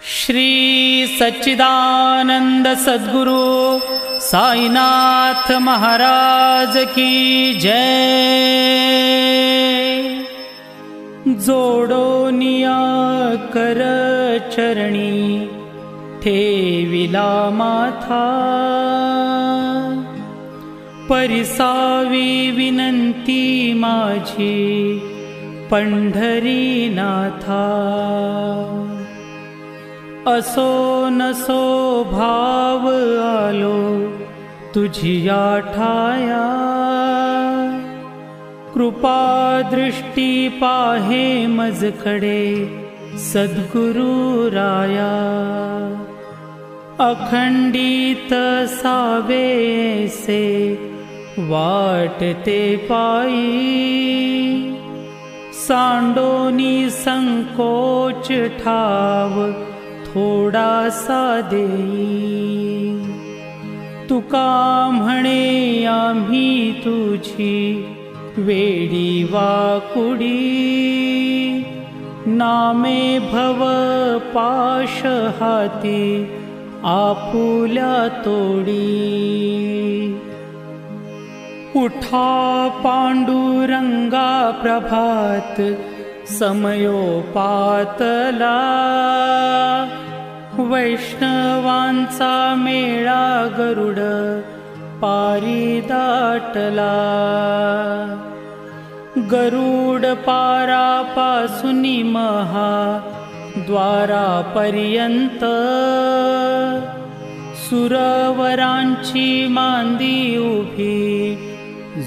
श्री सच्चिदानंद सद्गुरु साईनाथ महाराज की जय। जोडोनिया कर चरणी ठेविला माथा, परिसावी विनंती माझी पंढरीनाथा। असो नसो भाव आलो तुझिया ठाया, कृपा दृष्टी पाहे मजकडे सद्गुरु राया। अखंडित सावे से वाटते पायी, सांडोनी संकोच ठाव थोडासा देई। तुका म्हणे आम्ही तुझी वेडी वाकुडी, नामे भव पाश हाती आपुल्या तोडी। उठा पांडुरंगा प्रभात समयोपातला, वैष्णवांचा मेळा गरुड पारी दाटला। गरुड पारापासूनी महा द्वारापर्यंत, सुरवरांची मांदी उभी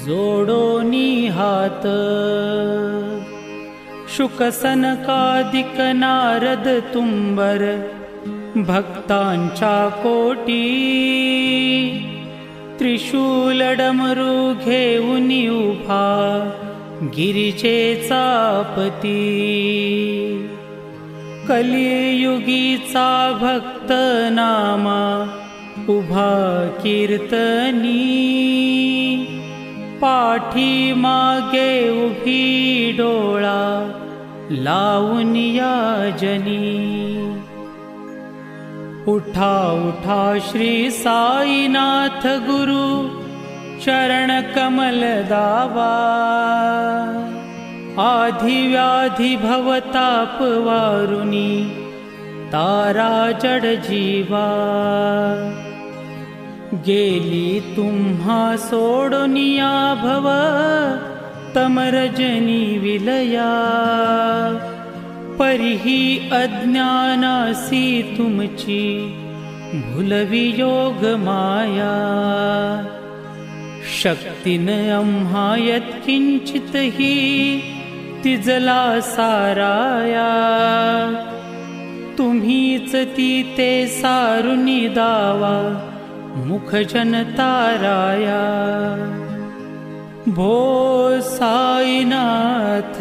जोडोनी हात। शुकसनकादिक नारद तुंबर भक्तांच्या कोटी, त्रिशूल डमरू घेऊन उभा गिरिजेचा पती। कलियुगीचा भक्त नामा उभा कीर्तनी, पाठी मागे उभी डोळा लावून या जनी। उठा उठा श्री साईनाथ गुरु चरण कमल दावा, आधी व्याधी भवताप वारुनी तारा जड जीवा। गेली तुम्हा सोडोनिया भव तमरजनी विलया, परिही अज्ञानासी तुमची भुलवी योग माया। शक्तीन आम्हा यत्किंचितही तिजला साराया, तुम्हीच ती ते सारुनी दावा मुख जनताराया। भो साईनाथ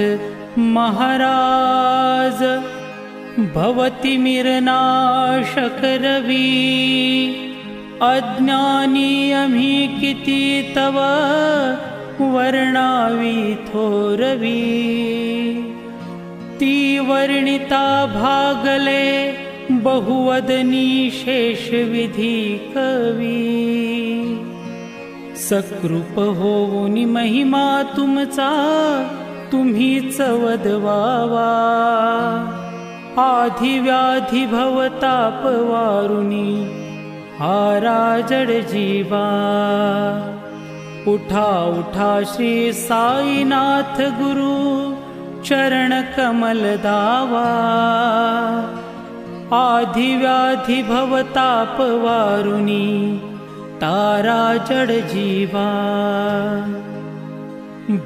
महाराज भवती मिरनाशक रवी, अज्ञानी आम्ही किती तव वर्णावी थोरवी। ती वर्णिता भागले बहुवदनी शेष विधी कवी। सकृप होऊनी महिमा तुमचा तुम्हीच वदवावा, आधी व्याधी भवताप वारुनी हारा जड जीवा। उठा उठा श्री साईनाथ गुरु चरण कमल दावा, आधी व्याधी भवताप वारुनी तारा जड जीवा।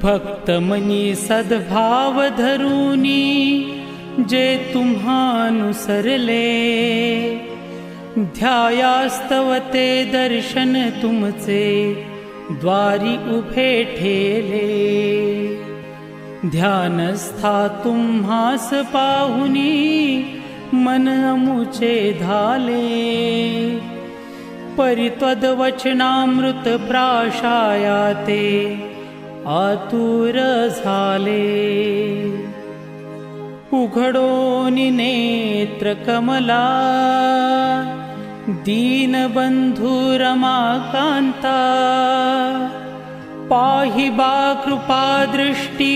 भक्त मनी सद्भाव धरुनी जे तुम्हानुसरले, ध्यायास्तवते दर्शन तुमचे द्वारी उभे ठेले। ध्यानस्था तुम्हास पाहुनी मन अमुचे धाले, परित्वदवचनामृत प्राशायाते आतुर झाले। उघडोनि नेत्र कमला दीनबंधू रमाकांता पाहि बा कृपा दृष्टी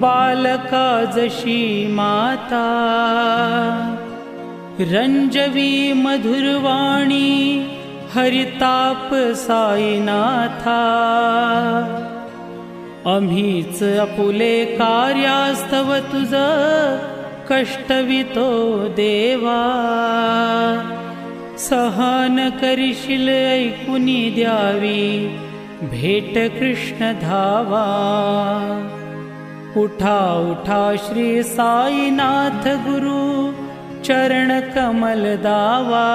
बालका जशी माता रंजवी मधुरवाणी हरिताप साईनाथा आम्हीच आपुले कार्यास्तव तुझ कष्टवितो देवा सहन करिशील ऐकुनी द्यावी भेट कृष्ण धावा उठा उठा श्री साईनाथ गुरु चरण कमल दावा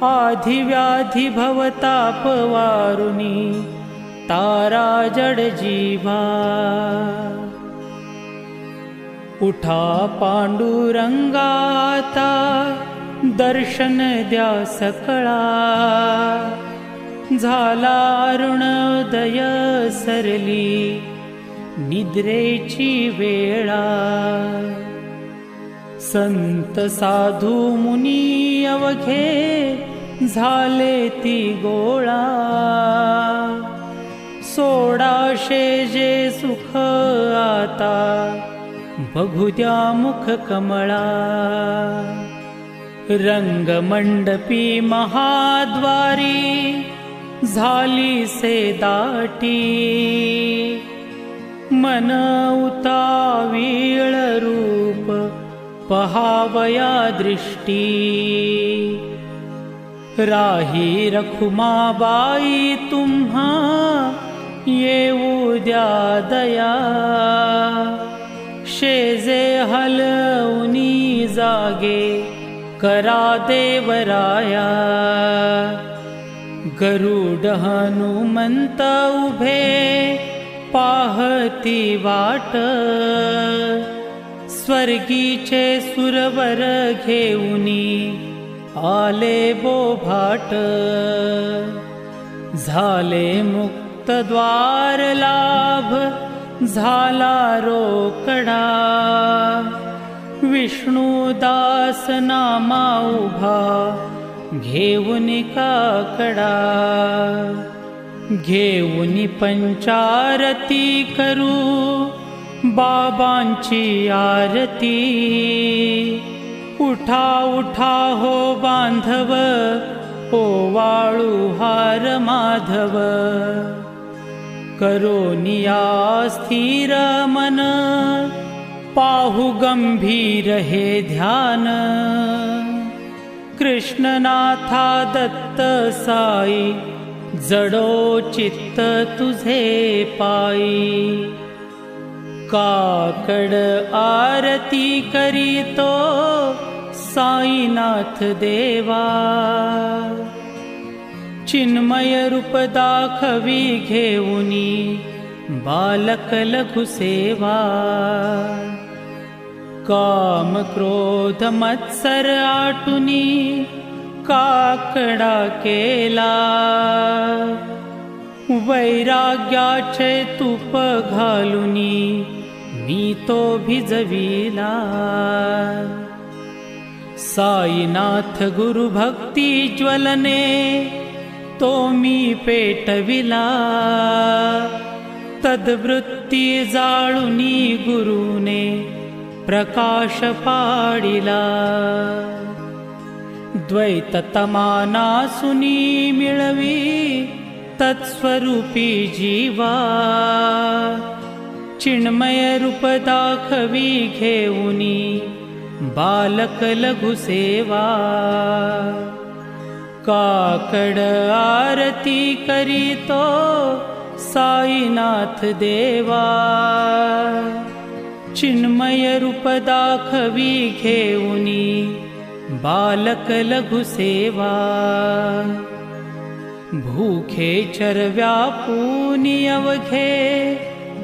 आधी व्याधी भवताप वारुनी तारा जड जीवा उठा पांडुरंगाता दर्शन द्या सकळा झाला अरुणोदय सरली निद्रेची वेळा संत साधू मुनी अवघे झाले ती गोळा सोडाशे जे सुख आता बघू द्या मुख कमळा रंगमंडपी महाद्वारी झाली से दाटी मन उतावीळ रूप पहावया दृष्टी राही रखुमाबाई तुम्हा येऊ द्या दया शेजे हलवनी जागे करा देवराया गरुड हनुमंत उभे पाहती वाट स्वर्गीचे सुरवर घेऊनी आले बोभाट झाले मुक्त द्वार लाभ झाला रोकडा विष्णुदास नामा उभा घेऊन काकडा घेऊन पंचारती करू बाबांची आरती उठा उठा हो बांधव ओ वाळू हार माधव करोनिया स्थिर मन पाहु गंभीर हे ध्यान कृष्णनाथा दत्त साई जडो चित्त तुझे पायी काकड आरती करीतो साईनाथ देवा चिन्मय रूप दाखवी घेऊनी बालक लघु सेवा काम क्रोध मत्सर आटुनी काकडा केला वैराग्याचे तूप घालुनी मी तो भिजविला साईनाथ गुरु भक्ती ज्वलने तो मी पेटविला तद्वृत्ती जाळुनी गुरुने प्रकाश पाडिला द्वैत तमानासुनी मिळवी तत्स्वरूपी जीवा चिन्मय रूप दाखवी घेऊनी बालक लघु सेवा काकड आरती करीतो साईनाथ देवा चिन्मय रूप दाखवी घेऊनी बालक लघु सेवा भूखे चरव्या पुनी अवघे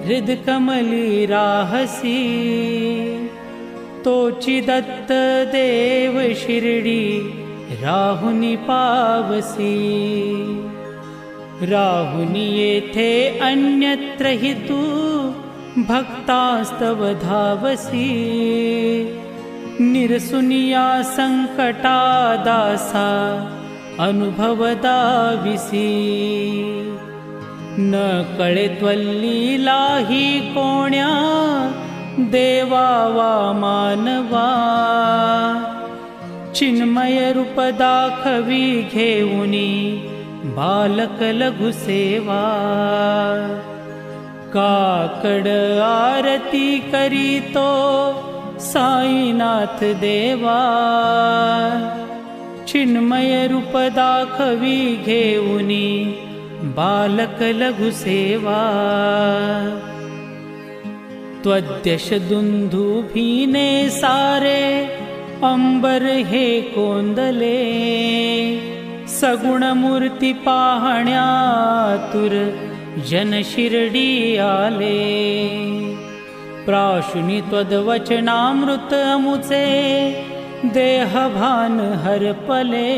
हृदकमली राहसी तोची दत्त देव शिरडी राहुनी पावसी राहुनी येथे अन्यत्र हि तू भक्तास्तव धावसी निरसुनिया संकटा दासा अनुभव दाविसी न कळे त्वल्लीलाही कोण्या देवा वा मानवा चिन्मय रूप दाखवी घेऊनी बालक लघु सेवा काकड आरती करीतो साईनाथ देवा चिन्मय रूप दाखवी घेऊनी बालक लघु सेवा त्वद्यश दुंदुभीने सारे अंबर हे कोंदले सगुण मूर्ती पाहण्यातुर जन शिर्डी आले प्राशुनी त्वद्वचनामृत अमुचे देहभान हरपले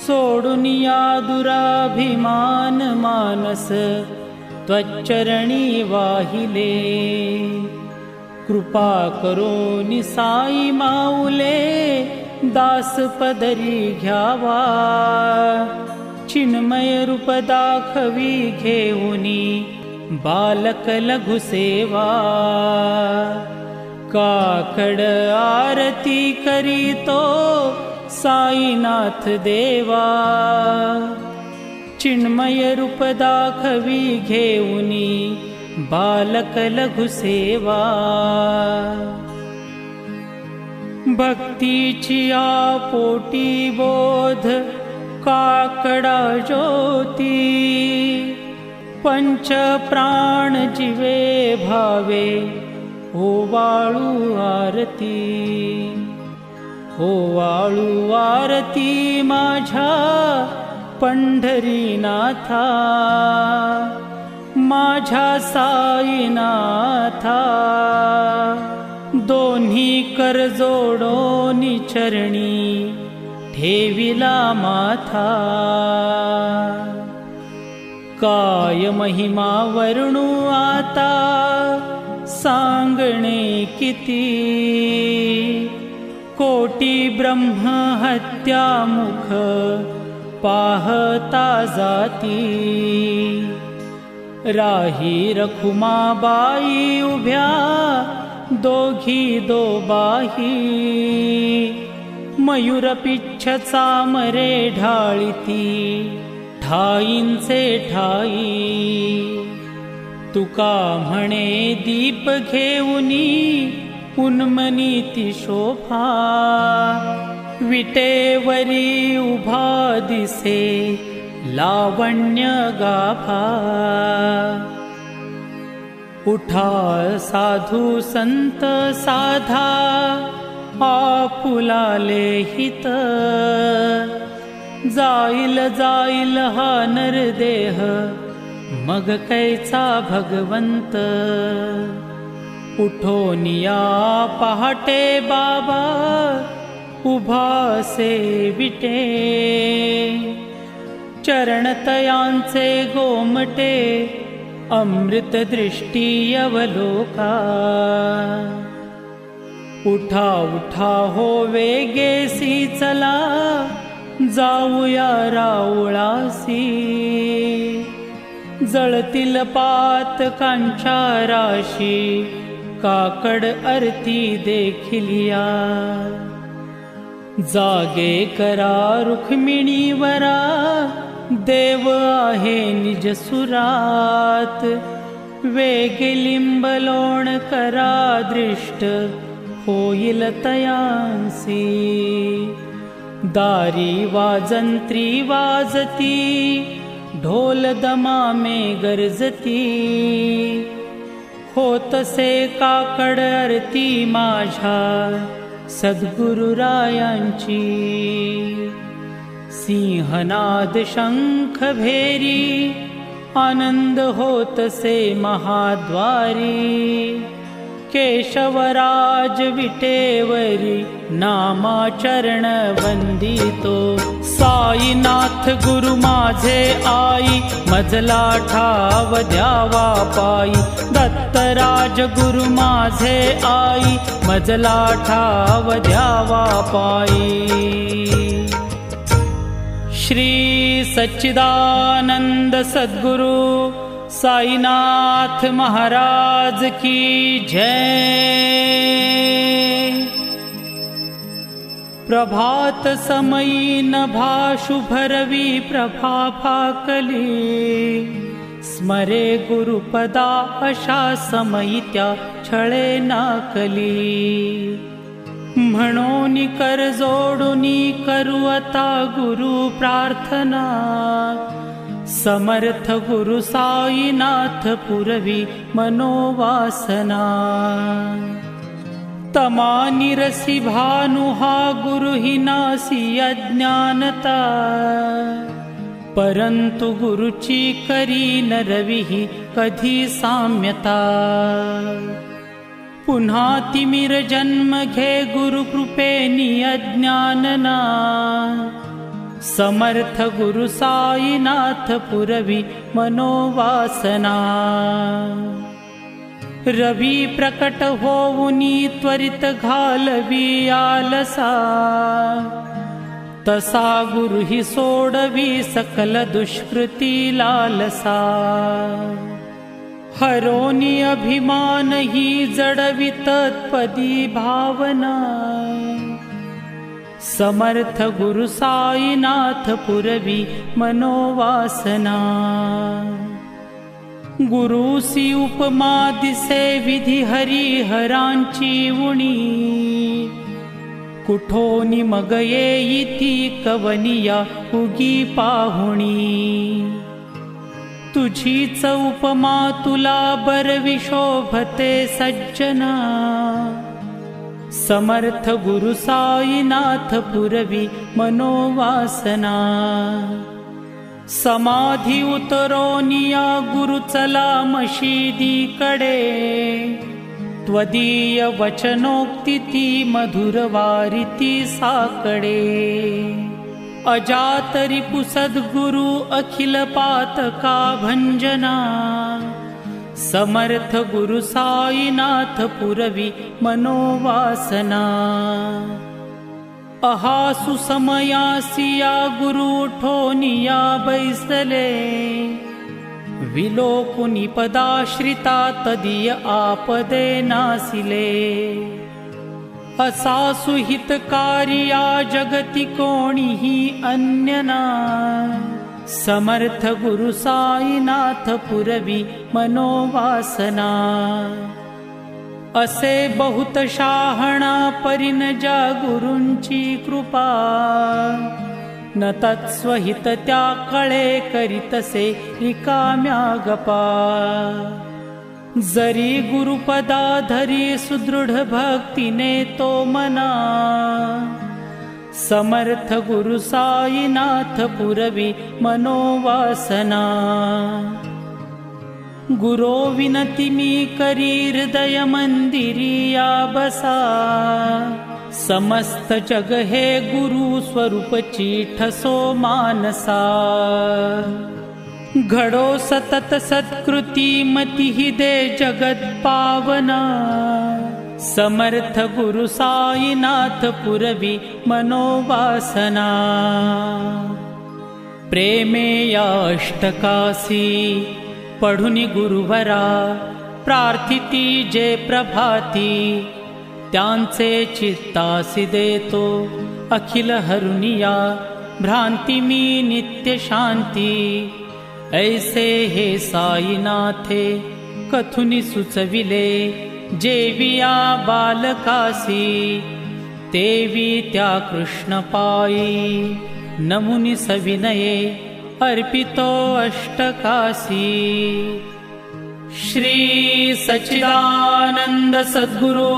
सोडुनिया दुराभिमान मानस त्वच्चरणी वाहिले कृपा करो निसाई माऊले दास पदरी घ्यावा चिन्मय रूप दाखवी घेऊनी बालक लघु सेवा काकड आरती करीतो साईनाथ देवा चिन्मय रूप दाखवी घेऊनी बालक लघु सेवा भक्तीची आपोटी बोध काकडा ज्योती पंच प्राण जीवे भावे ओवाळू आरती ओवाळू आरती माझ्या पंढरीनाथा माझ्या साईनाथा दोन्ही कर जोडोनी चरणी ठेविला माथा काय महिमा वर्णू आता सांगणे किती कोटी ब्रह्म हत्या मुख पाहता जाती राही रखुमाबाई उभ्या दोघी दोबाही मयूर पिच्छचा मरे ढाळीती ठाईंचे ठाई तुका म्हणे दीप घेऊनी उन्मनीती शोभा विटेवरी उभा दिसे लावण्य गाभा उठा साधू संत साधा आपुलाले हित जाईल जाईल हा नरदेह मग कैचा भगवंत उठोनिया पहाटे बाबा उभा से विटे चरणतयांचे गोमटे अमृत दृष्टी अवलोका उठा उठा हो वेगेसी चला जाऊया राऊळासी जळतील पातकांच्या राशी काकड आरती देखिलिया जागे करा रुक्मिणीवरा देव आहे निज सुरात वेग लिंबलोण करा दृष्ट होईल तयांसी दारी वाजंत्री वाजती ढोल दमामे गरजती होतसे काकड आरती माझ्या सद्गुरुरायांची सिंहनाद शंख भेरी आनंद होतसे महाद्वारी केशवराज विटेवरी नामाचरण वंदितो साईनाथ गुरु माझे आई मजला ठाव द्यावा पायी दत्तराज गुरु माझे आई, मजला ठाव द्यावा पायी। श्री सच्चिदानंद सद्गुरु साईनाथ महाराज की जय। प्रभात समयी नभा शुभरवी प्रभा फाकली, स्मरे गुरुपदा अशा समयी त्या छळे नाकली। म्हणून कर जोडुनी करू आता गुरु प्रार्थना, समर्थ गुरु साईनाथ पुरवी मनोवासना। तमा निरसी भानुहा गुरु ही नासी अज्ञानता, परंतु गुरुची करी न रवी कधी साम्यता। पुन्हा तिमिर जन्म घे गुरु कृपेनी अज्ञानना, समर्थ गुरु साईनाथ पुरवी मनोवासना। रवी प्रकट होऊनी त्वरित घालवी आलसा, तसा गुरु ही सोडवी सकल दुष्कृती लालसा। हरोनी अभिमान ही जडवी तत्पदी भावना, समर्थ गुरु साईनाथ पुरवी मनोवासना। गुरुसी उपमा दिसे विधी हरिहरांची उणी, कुठोनी मग येईती कवनिया उगी पाहुणी। तुझीच उपमा तुला बरवी शोभते सज्जना, समर्थ गुरु साईनाथ पुरवी मनोवासना। समाधी उतरोनिया गुरु चला मशिदीकडे, त्वदीय वचनोक्ती ती मधुर वारिती साकडे। अजात रिपु सद्गुरु अखिल पातका भंजना, समर्थ गुरु साईनाथ पुरवी मनोवासना। अहासु समयासिया गुरु उठोनिया बैसले, विलोकुनि पदाश्रिता तदीय आपदे नासिले। असासु हितकारिया जगति कोणीही अन्यना, समर्थ गुरु साईनाथ पुरवी मनोवासना। असे बहुत शहाणा परिन ज्या गुरूंची कृपा, न तत्स्वहित त्या कळे करीतसे रिकाम्या गपा। जरी गुरुपदा धरी सुदृढ भक्तीने तो मना, समर्थ गुरु साईनाथ पुरवी मनोवासना। गुरो विनती मी करी हृदय मंदिरिया बसा, समस्त जग हे गुरु स्वरूपची ठसो मानसा। घडो सतत सत्कृती मती हि दे जगत पावना, समर्थ गुरु साईनाथ पुरवी मनोवासना। प्रेमे या अष्टकासी पढुनी गुरुवरा, प्रार्थिती जे प्रभाती त्यांचे चित्तासी देतो अखिल हरुनिया। भ्रांती मी नित्य शांती, ऐसे हे साईनाथे कथुनी सुचविले। जेविया बालकासी तेवी त्या कृष्ण पायी, नमुनी सविनये अर्पितो अष्टकासी। श्री सच्चिदानंद सद्गुरु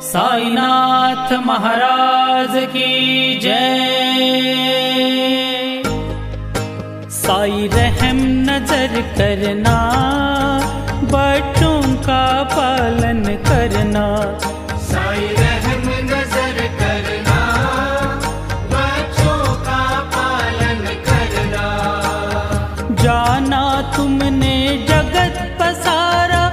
साईनाथ महाराज की जय। साई रहम नजर करना, बच्चों का पालन करना। साई रहम नजर करना, बच्चों का पालन करना। जाना तुमने जगत पसारा,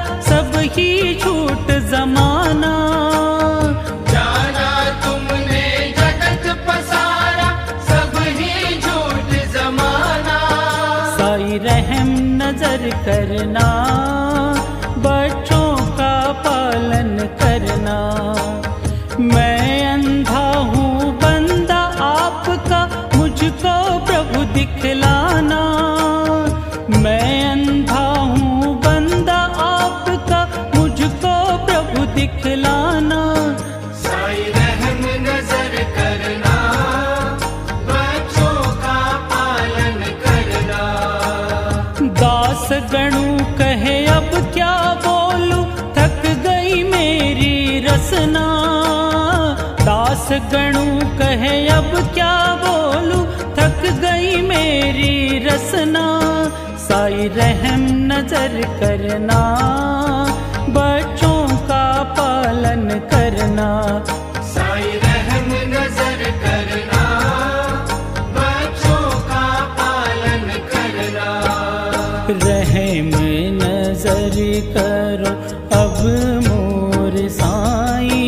दास गणु कहे अब क्या बोलूं, थक गई मेरी रसना। साई रहम नजर करना, बच्चों का पालन करना। साई रहम नजर करना, बच्चों का पालन करना। रहम नजर करो अब मोर साई,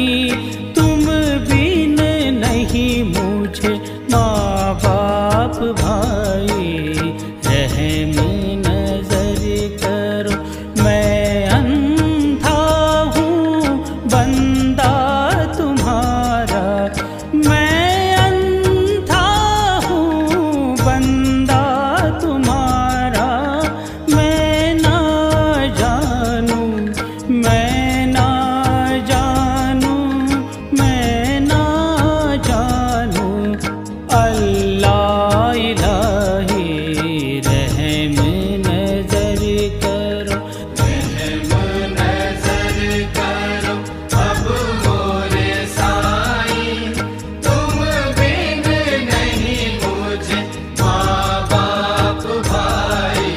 तुम बिन नहीं मुझे माँ बाप भाई। रहम नजर करो, मैं अंधा हूँ बंदा तुम्हारा। मैं अंधा हूँ बंदा तुम्हारा। मैं ना जानूं, मैं ना जानूं, मैं ना जानूं। अल्लाह इलाही रहम नजर करो। रहम नजर करो अब मोरे साई, तुम बिन नहीं मुझे माँ बाप भाई।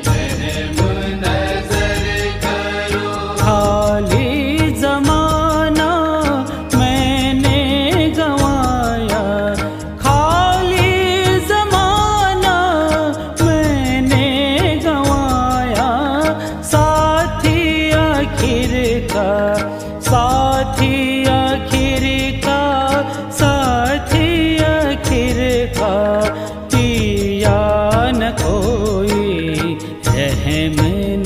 रहम नजर करो। खाली जमाना मैंने गंवाया, खाली जमाना मैंने गंवाया। साथी आखिर का, साथी आखिर का, साथी आखिर का पिया न कोई। रहम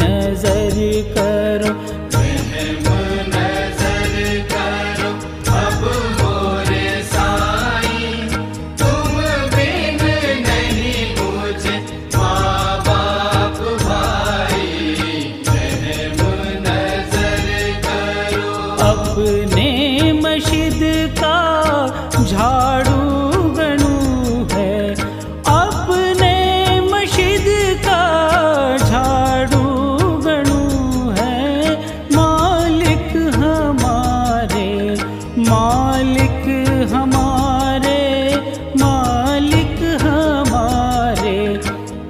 नजर करो। रहम नजर करो अब मोरे साई, तुम बिन नहीं मुझे माँ बाप भाई। रहम नजर करो। अपने मस्जिद का झाड़ू गणू है, अपने मस्जिद का झाड़ू गणू है। मालिक हमारे, मालिक हमारे, मालिक हमारे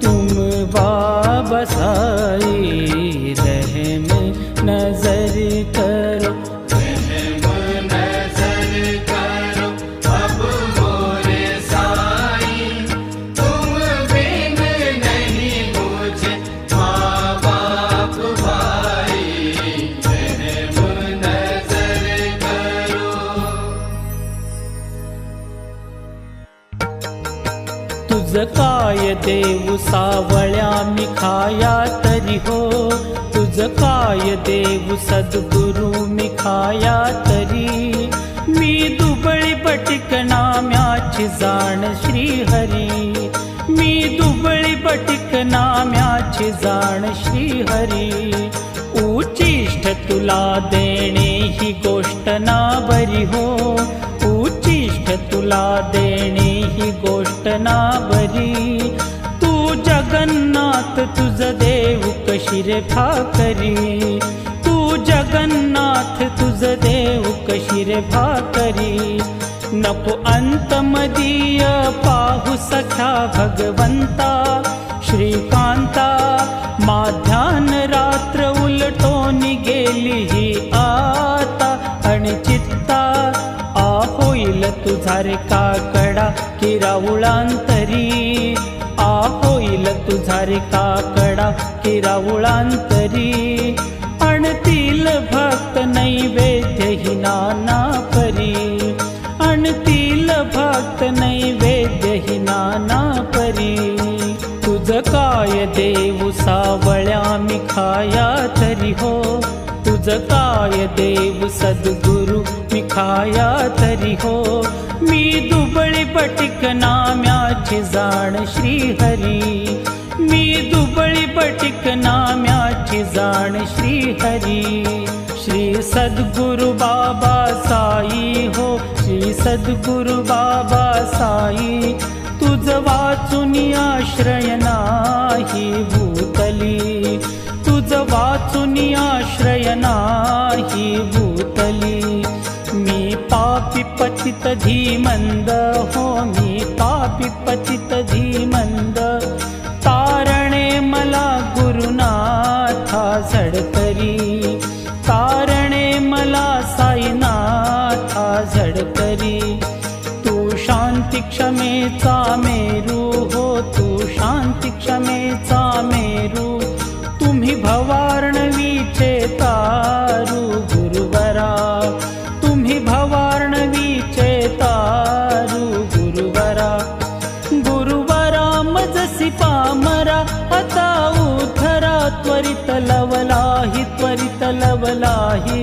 तुम बाबा साई। रहम नजर करो। रहम नजर करो अब मोरे साई, तुम बिन नहीं मुझे माँ बाप भाई। रहम नजर करो। तुझ काय देव सावळ्या मी खाया तरी हो, तुझ काय देव सद्गुरु मी खाया तरी। मी दुबळी बटिक नाम्याची जाण श्रीहरी, मी दुबळी बटिक नाम्याची जाण श्रीहरी। उचिष्ट तुला देणे ही गोष्ट ना बरी हो, उचिष्ट तुला देणे ही गोष्ट ना बरी। तू जगन्नाथ तुझ देव कशी रे भाकरी, तू जगन्नाथ तुझ देव कशी रे भाकरी। नको अंत मदीय पाहू सख्या भगवंता श्रीकांता। माध्यान रात्र उलटून गेली ही आता, आणि चित्ता आ होईल तुझा रे काकडा किरावुळांतरी। आ होईल तुझा रे काकडा किरावुळांतरी। आणतील भक्त नैवेद्य ही नाना परी, आणतील भक्त नैवेद्य ही नाना परी। तुझ काय देव सावळ्या मी खाया तरी हो, तुझ काय देव सद्गुरु मी खाया तरी हो। मी दुबळी बटिक नाम्याची जाण श्रीहरी, मी दुबळी बटिक नाम्याची जाण श्रीहरी। श्री सद्गुरु बाबा साई हो, श्री सद्गुरु बाबा साई। तुझ वाचून आश्रय नाही भूतली, तुझ वाचून आश्रय नाही भूतली। मी पा पापी पतित धीमंद हो मी पापी पतित धीमंद तारणे मला गुरुनाथा झडकरी तारणे मला साईनाथा झडकरी तू शांती क्षमेचा मेरू हो तू शांती क्षमेचा मेरू तुम्ही भवार्णवीचे तारू गुरुवरा तुम्ही भवार्णवीचे तारू गुरुवरा गुरुवरा मजसी पामरा आता उथरा त्वरित लवलाही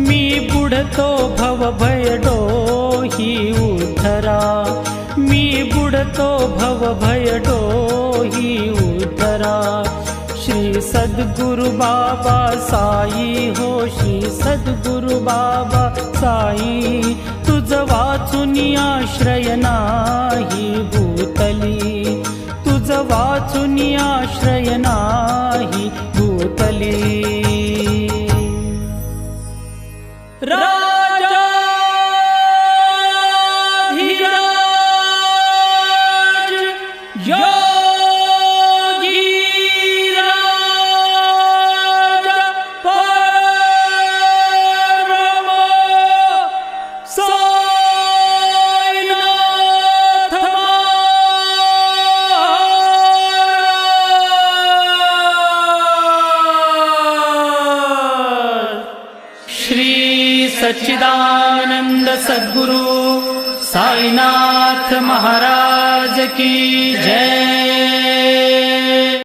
मी बुडतो भव भय डोही उथरा मी बुडतो भव भय डोही उथरा श्री सद्गुरु बाबा साई हो श्री सद्गुरु बाबा साई तुझ वाचून आश्रय नाही भूतली तुझ वाचून आश्रय नाही भूतली राजा धीराज योगी राजा परम साईनाथ श्री सच्चिदानंद सद्गुरु साईनाथ महाराज की जय।